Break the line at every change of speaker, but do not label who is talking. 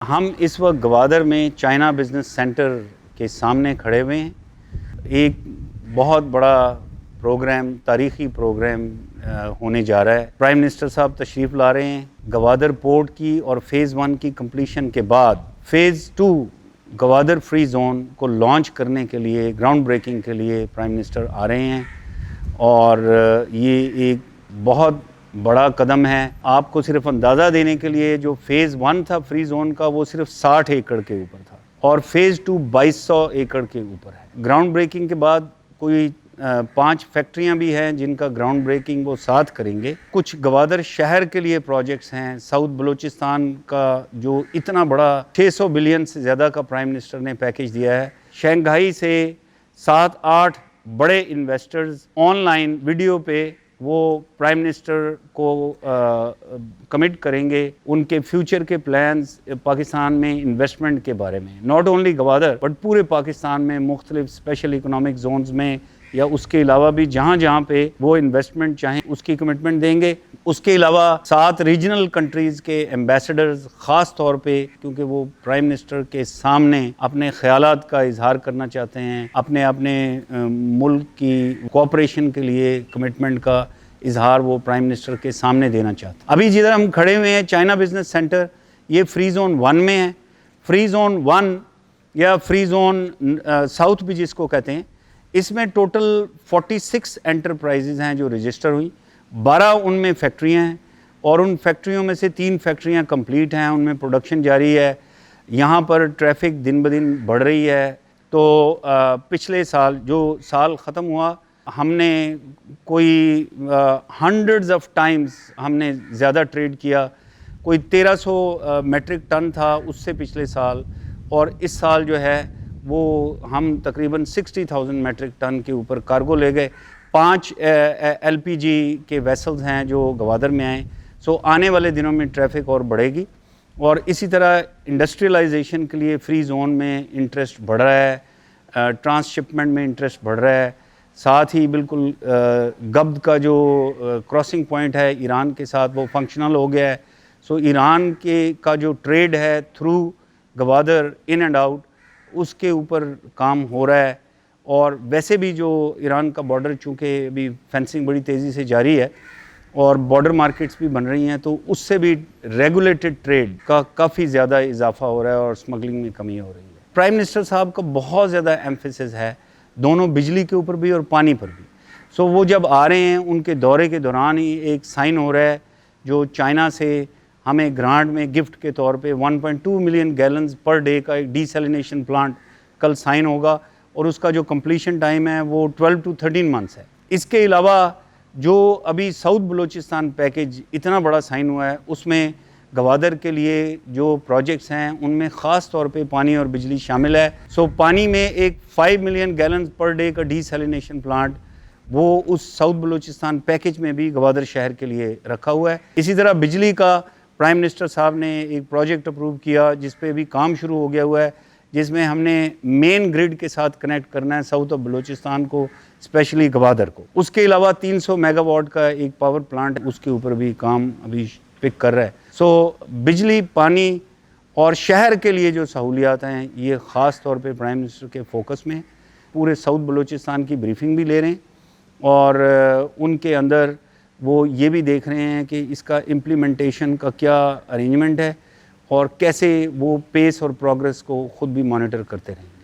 ہم اس وقت گوادر میں چائنا بزنس سینٹر کے سامنے کھڑے ہوئے ہیں۔ ایک بہت بڑا پروگرام، تاریخی پروگرام ہونے جا رہا ہے۔ پرائم منسٹر صاحب تشریف لا رہے ہیں۔ گوادر پورٹ کی اور فیز 1 کی کمپلیشن کے بعد فیز 2 گوادر فری زون کو لانچ کرنے کے لیے، گراؤنڈ بریکنگ کے لیے پرائم منسٹر آ رہے ہیں، اور یہ ایک بہت بڑا قدم ہے۔ آپ کو صرف اندازہ دینے کے لیے، جو فیز 1 تھا فری زون کا، وہ صرف 60 ایکڑ کے اوپر تھا، اور فیز 2 2200 ایکڑ کے اوپر ہے۔ گراؤنڈ بریکنگ کے بعد کوئی 5 فیکٹریاں بھی ہیں جن کا گراؤنڈ بریکنگ وہ ساتھ کریں گے۔ کچھ گوادر شہر کے لیے پروجیکٹس ہیں۔ ساؤتھ بلوچستان کا جو اتنا بڑا 600 بلین سے زیادہ کا پرائم منسٹر نے پیکیج دیا ہے، شنگھائی سے 7-8 بڑے انویسٹرز آن لائن ویڈیو پہ وہ پرائم منسٹر کو کمٹ کریں گے ان کے فیوچر کے پلانز پاکستان میں انویسٹمنٹ کے بارے میں، ناٹ اونلی گوادر بٹ پورے پاکستان میں مختلف اسپیشل اکنامک زونز میں، یا اس کے علاوہ بھی جہاں جہاں پہ وہ انویسٹمنٹ چاہیں اس کی کمٹمنٹ دیں گے۔ اس کے علاوہ 7 ریجنل کنٹریز کے ایمبیسڈرز خاص طور پہ، کیونکہ وہ پرائم منسٹر کے سامنے اپنے خیالات کا اظہار کرنا چاہتے ہیں، اپنے ملک کی کوآپریشن کے لیے کمٹمنٹ کا اظہار وہ پرائم منسٹر کے سامنے دینا چاہتے ہیں۔ ابھی جدھر ہم کھڑے ہوئے ہیں چائنا بزنس سینٹر، یہ فری زون 1 میں ہے۔ فری زون 1 یا فری زون ساؤتھ بھی جس کو کہتے ہیں، اس میں ٹوٹل 46 انٹرپرائزز ہیں جو رجسٹر ہوئی، 12 ان میں فیکٹریاں ہیں، اور ان فیکٹریوں میں سے 3 فیکٹریاں کمپلیٹ ہیں، ان میں پروڈکشن جاری ہے۔ یہاں پر ٹریفک دن بدن بڑھ رہی ہے۔ تو پچھلے سال جو سال ختم ہوا، ہم نے کوئی ہنڈریڈز آف ٹائمز ہم نے زیادہ ٹریڈ کیا، کوئی 1300 میٹرک ٹن تھا اس سے پچھلے سال، اور اس سال جو ہے وہ ہم تقریباً 60,000 میٹرک ٹن کے اوپر کارگو لے گئے۔ 5 LPG کے ویسلز ہیں جو گوادر میں آئیں۔ سو آنے والے دنوں میں ٹریفک اور بڑھے گی، اور اسی طرح انڈسٹریلائزیشن کے لیے فری زون میں انٹرسٹ بڑھ رہا ہے، ٹرانس شپمنٹ میں انٹرسٹ بڑھ رہا ہے۔ ساتھ ہی بالکل گبد کا جو کراسنگ پوائنٹ ہے ایران کے ساتھ، وہ فنکشنل ہو گیا ہے۔ سو ایران کا جو ٹریڈ ہے through Gwadar in and out, اس کے اوپر کام ہو رہا ہے۔ اور ویسے بھی جو ایران کا بارڈر، چونکہ ابھی فینسنگ بڑی تیزی سے جاری ہے اور بارڈر مارکیٹس بھی بن رہی ہیں، تو اس سے بھی ریگولیٹڈ ٹریڈ کا کافی زیادہ اضافہ ہو رہا ہے اور اسمگلنگ میں کمی ہو رہی ہے۔ پرائم منسٹر صاحب کا بہت زیادہ ایمفیسس ہے دونوں بجلی کے اوپر بھی اور پانی پر بھی۔ سو وہ جب آ رہے ہیں، ان کے دورے کے دوران ہی ایک سائن ہو رہا ہے جو چائنا سے ہمیں گرانٹ میں گفٹ کے طور پہ 1.2 ملین گیلنز پر ڈے کا ایک ڈی سیلینیشن پلانٹ کل سائن ہوگا، اور اس کا جو کمپلیشن ٹائم ہے وہ 12 to 13 منتھس ہے۔ اس کے علاوہ جو ابھی ساؤتھ بلوچستان پیکیج اتنا بڑا سائن ہوا ہے، اس میں گوادر کے لیے جو پروجیکٹس ہیں ان میں خاص طور پہ پانی اور بجلی شامل ہے۔ سو پانی میں ایک 5 ملین گیلنز پر ڈے کا ڈی سیلینیشن پلانٹ، وہ اس ساؤتھ بلوچستان پیکیج میں بھی گوادر شہر کے لیے رکھا ہوا ہے۔ اسی طرح بجلی کا پرائم منسٹر صاحب نے ایک پروجیکٹ اپروو کیا جس پہ بھی کام شروع ہو گیا ہوا ہے، جس میں ہم نے مین گرڈ کے ساتھ کنیکٹ کرنا ہے ساؤتھ آف بلوچستان کو، اسپیشلی گوادر کو۔ اس کے علاوہ 300 میگا واٹ کا ایک پاور پلانٹ، اس کے اوپر بھی کام ابھی پک کر رہا ہے۔ سو بجلی، پانی اور شہر کے لیے جو سہولیات ہیں، یہ خاص طور پہ پرائم منسٹر کے فوکس میں پورے ساؤتھ بلوچستان کی بریفنگ بھی لے رہے ہیں، اور ان کے اندر وہ یہ بھی دیکھ رہے ہیں کہ اس کا امپلیمنٹیشن کا کیا ارینجمنٹ ہے، اور کیسے وہ پیس اور پروگرس کو خود بھی مانیٹر کرتے رہیں۔